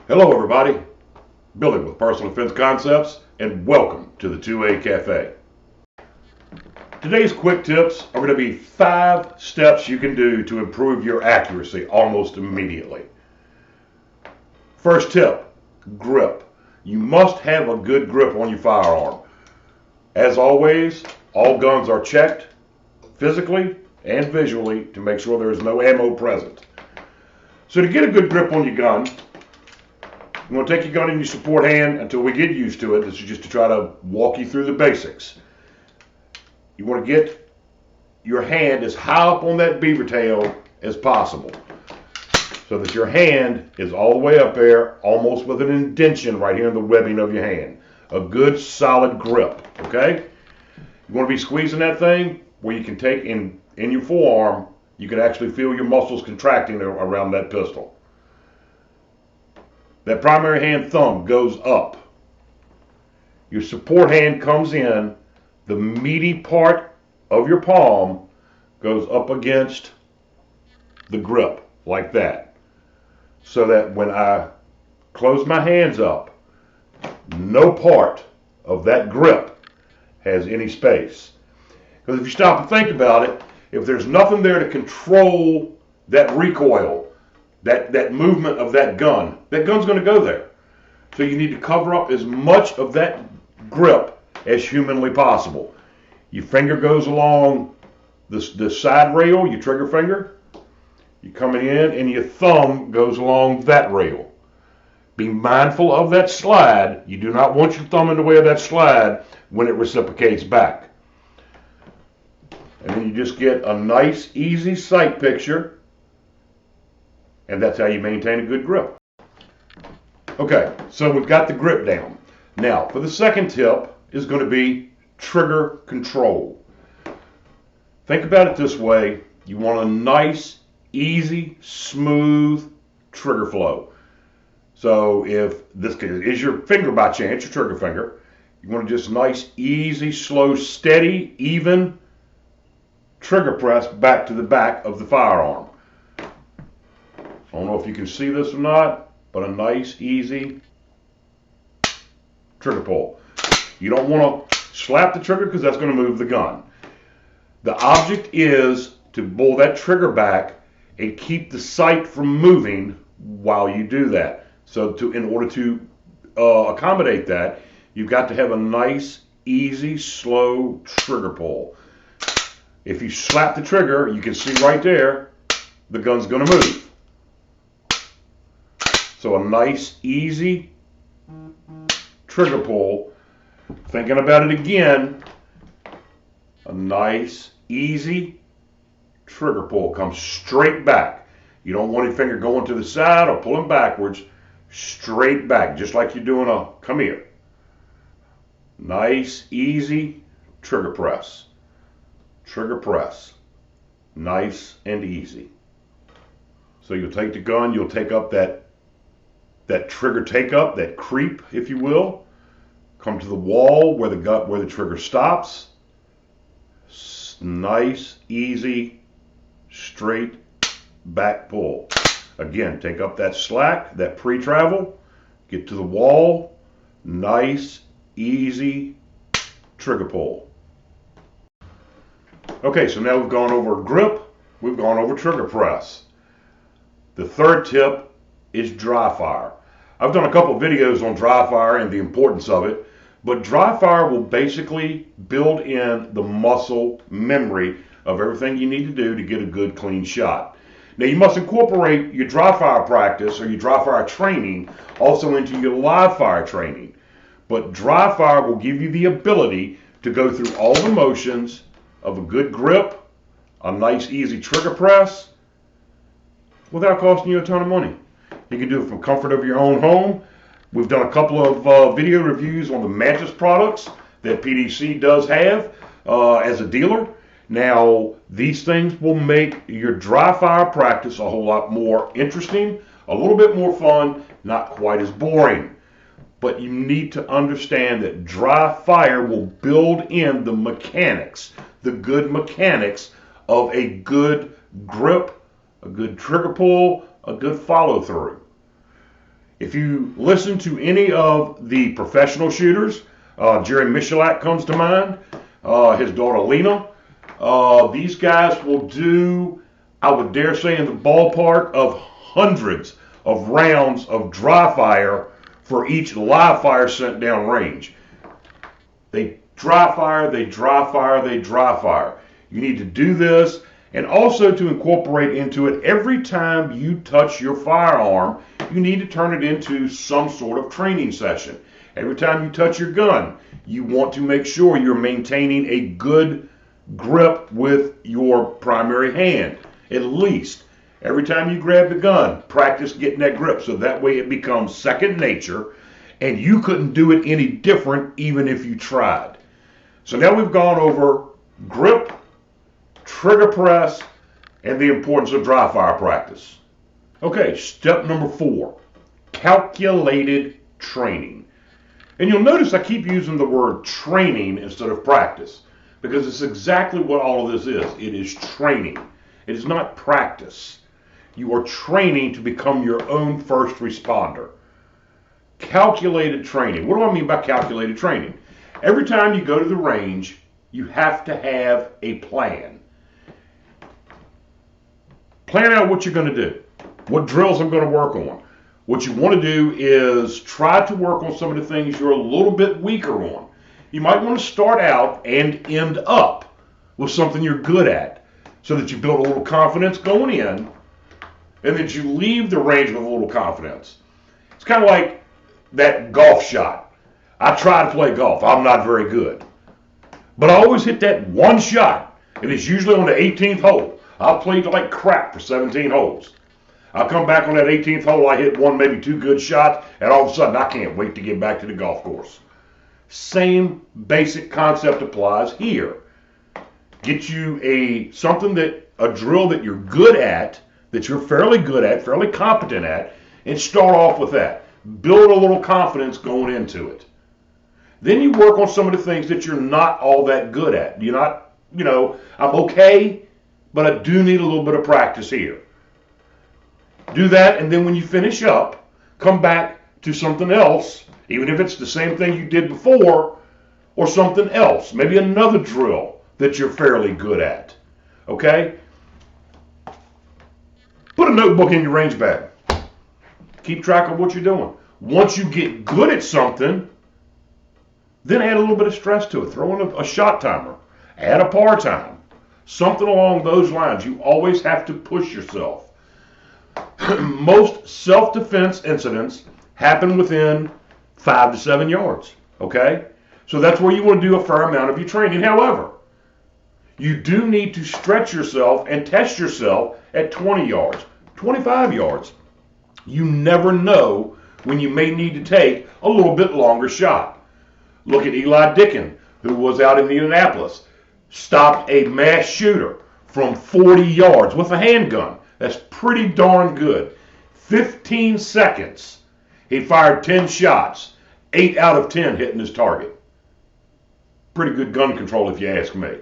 Hello everybody, Billy with Personal Defense Concepts, and welcome to the 2A Cafe. Today's quick tips are going to be 5 steps you can do to improve your accuracy almost immediately. First tip, grip. You must have a good grip on your firearm. As always, all guns are checked physically and visually to make sure there is no ammo present. So to get a good grip on your gun, you want to take your gun in your support hand until we get used to it. This is just to try to walk you through the basics. You want to get your hand as high up on that beaver tail as possible so that your hand is all the way up there, almost with an indention right here in the webbing of your hand. A good solid grip, okay? You want to be squeezing that thing where you can take in your forearm, you can actually feel your muscles contracting around that pistol. That primary hand thumb goes up. Your support hand comes in. The meaty part of your palm goes up against the grip like that. So that when I close my hands up, no part of that grip has any space. Because if you stop and think about it, if there's nothing there to control that recoil, that movement of that gun's going to go there. So you need to cover up as much of that grip as humanly possible. Your finger goes along the side rail, your trigger finger. You're coming in, and your thumb goes along that rail. Be mindful of that slide. You do not want your thumb in the way of that slide when it reciprocates back. And then you just get a nice, easy sight picture. And that's how you maintain a good grip. Okay, so we've got the grip down. Now, for the second tip is going to be trigger control. Think about it this way. You want a nice, easy, smooth trigger flow. So if this is your finger by chance, your trigger finger, you want to just nice, easy, slow, steady, even trigger press back to the back of the firearm. I don't know if you can see this or not, but a nice, easy trigger pull. You don't want to slap the trigger because that's going to move the gun. The object is to pull that trigger back and keep the sight from moving while you do that. So in order to accommodate that, you've got to have a nice, easy, slow trigger pull. If you slap the trigger, you can see right there, the gun's going to move. So a nice, easy trigger pull. Thinking about it again, a nice, easy trigger pull. Comes straight back. You don't want your finger going to the side or pulling backwards. Straight back, just like you're doing a come here. Nice, easy trigger press. Trigger press. Nice and easy. So you'll take the gun, you'll take up that trigger take up, that creep, if you will. Come to the wall where the trigger stops. Nice, easy, straight back pull. Again, take up that slack, that pre-travel. Get to the wall. Nice, easy trigger pull. Okay, so now we've gone over grip. We've gone over trigger press. The third tip is dry fire. I've done a couple of videos on dry fire and the importance of it, but dry fire will basically build in the muscle memory of everything you need to do to get a good clean shot. Now you must incorporate your dry fire practice or your dry fire training also into your live fire training. But dry fire will give you the ability to go through all the motions of a good grip, a nice easy trigger press, without costing you a ton of money. You can do it from comfort of your own home. We've done a couple of video reviews on the Mantis products that PDC does have as a dealer. Now, these things will make your dry fire practice a whole lot more interesting, a little bit more fun, not quite as boring. But you need to understand that dry fire will build in the mechanics, the good mechanics of a good grip, a good trigger pull, a good follow through. If you listen to any of the professional shooters, Jerry Michalak comes to mind, his daughter Lena, these guys will do, I would dare say, in the ballpark of hundreds of rounds of dry fire for each live fire sent down range. They dry fire, they dry fire, they dry fire. You need to do this, and also to incorporate into it, every time you touch your firearm, you need to turn it into some sort of training session. Every time you touch your gun, you want to make sure you're maintaining a good grip with your primary hand. At least every time you grab the gun, practice getting that grip so that way it becomes second nature, and you couldn't do it any different even if you tried. So now we've gone over grip, trigger press, and the importance of dry fire practice. Okay, step number 4, calculated training. And you'll notice I keep using the word training instead of practice, because it's exactly what all of this is. It is training. It is not practice. You are training to become your own first responder. Calculated training. What do I mean by calculated training? Every time you go to the range, you have to have a plan. Plan out what you're going to do, what drills I'm going to work on. What you want to do is try to work on some of the things you're a little bit weaker on. You might want to start out and end up with something you're good at so that you build a little confidence going in and that you leave the range with a little confidence. It's kind of like that golf shot. I try to play golf. I'm not very good. But I always hit that one shot, and it's usually on the 18th hole. I've played like crap for 17 holes. I'll come back on that 18th hole, I hit one, maybe two good shots, and all of a sudden I can't wait to get back to the golf course. Same basic concept applies here. Get you a drill that you're good at, that you're fairly good at, fairly competent at, and start off with that. Build a little confidence going into it. Then you work on some of the things that you're not all that good at. You're not, I'm okay, but I do need a little bit of practice here. Do that, and then when you finish up, come back to something else, even if it's the same thing you did before, or something else, maybe another drill that you're fairly good at. Okay? Put a notebook in your range bag. Keep track of what you're doing. Once you get good at something, then add a little bit of stress to it. Throw in a shot timer. Add a par time. Something along those lines. You always have to push yourself. Most self-defense incidents happen within 5 to 7 yards, okay? So that's where you want to do a fair amount of your training. However, you do need to stretch yourself and test yourself at 20 yards, 25 yards. You never know when you may need to take a little bit longer shot. Look at Eli Dickin, who was out in Indianapolis, stopped a mass shooter from 40 yards with a handgun. That's pretty darn good. 15 seconds. He fired 10 shots, 8 out of 10 hitting his target. Pretty good gun control if you ask me.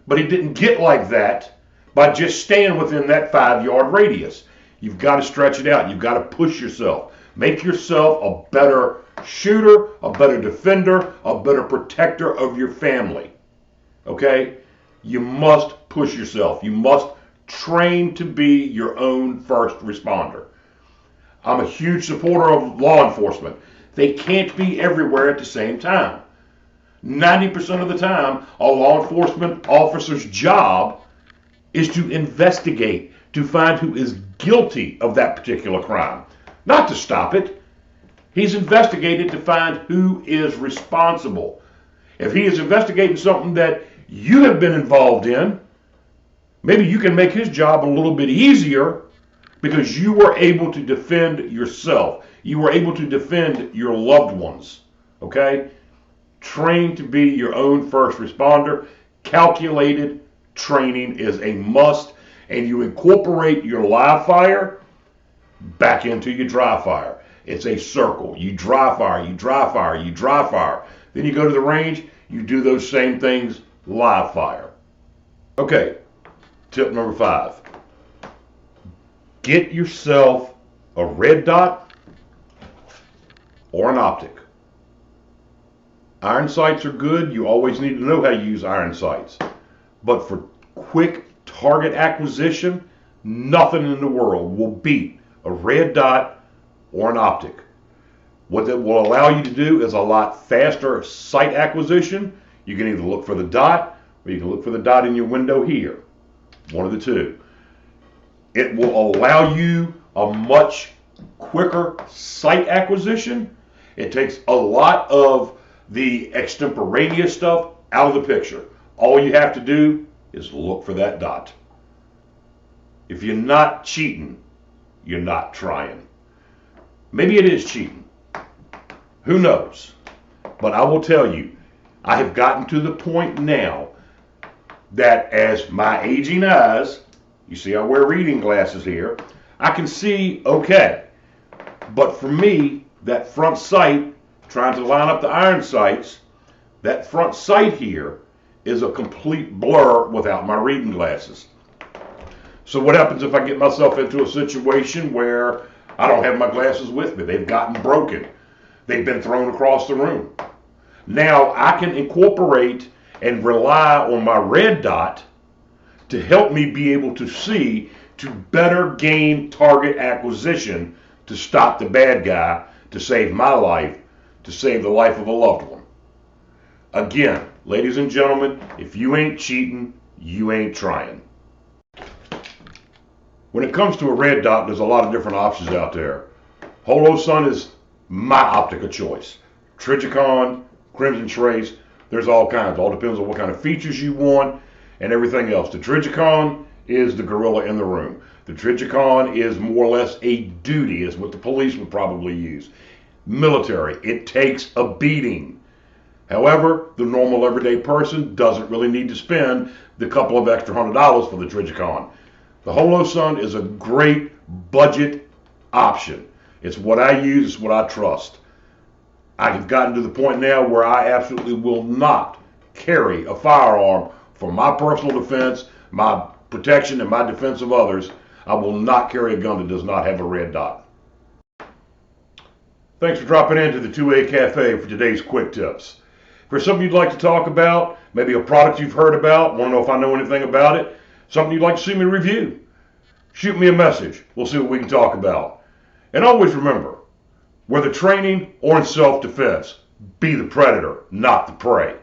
But he didn't get like that by just staying within that 5-yard radius. You've got to stretch it out. You've got to push yourself. Make yourself a better shooter, a better defender, a better protector of your family. Okay? You must push yourself. You must train to be your own first responder. I'm a huge supporter of law enforcement. They can't be everywhere at the same time. 90% of the time, a law enforcement officer's job is to investigate, to find who is guilty of that particular crime. Not to stop it. He's investigated to find who is responsible. If he is investigating something that you have been involved in, maybe you can make his job a little bit easier because you were able to defend yourself. You were able to defend your loved ones. Okay? Train to be your own first responder. Calculated training is a must, and you incorporate your live fire back into your dry fire. It's a circle. You dry fire, you dry fire, you dry fire. Then you go to the range, you do those same things live fire. Okay, tip number 5. Get yourself a red dot or an optic. Iron sights are good. You always need to know how to use iron sights. But for quick target acquisition, nothing in the world will beat a red dot or an optic. What that will allow you to do is a lot faster sight acquisition. You can either look for the dot or you can look for the dot in your window here. One of the two. It will allow you a much quicker sight acquisition. It takes a lot of the extemporaneous stuff out of the picture. All you have to do is look for that dot. If you're not cheating, you're not trying. Maybe it is cheating. Who knows? But I will tell you, I have gotten to the point now that as my aging eyes, you see I wear reading glasses here, I can see okay. But for me, that front sight, trying to line up the iron sights, that front sight here is a complete blur without my reading glasses. So what happens if I get myself into a situation where I don't have my glasses with me? They've gotten broken. They've been thrown across the room. Now I can incorporate and rely on my red dot to help me be able to see, to better gain target acquisition, to stop the bad guy, to save my life, to save the life of a loved one. Again, ladies and gentlemen, if you ain't cheating, you ain't trying. When it comes to a red dot, there's a lot of different options out there. Holosun is my optic of choice. Trijicon, Crimson Trace, there's all kinds. All depends on what kind of features you want and everything else. The Trijicon is the gorilla in the room. The Trijicon is more or less a duty, is what the police would probably use. Military, it takes a beating. However, the normal everyday person doesn't really need to spend the couple of extra $100 for the Trijicon. The Holosun is a great budget option. It's what I use, it's what I trust. I've gotten to the point now where I absolutely will not carry a firearm for my personal defense, my protection, and my defense of others. I will not carry a gun that does not have a red dot. Thanks for dropping into the 2A Cafe for today's quick tips. If there's something you'd like to talk about, maybe a product you've heard about, want to know if I know anything about it, something you'd like to see me review, shoot me a message. We'll see what we can talk about. And always remember, whether training or in self-defense, be the predator, not the prey.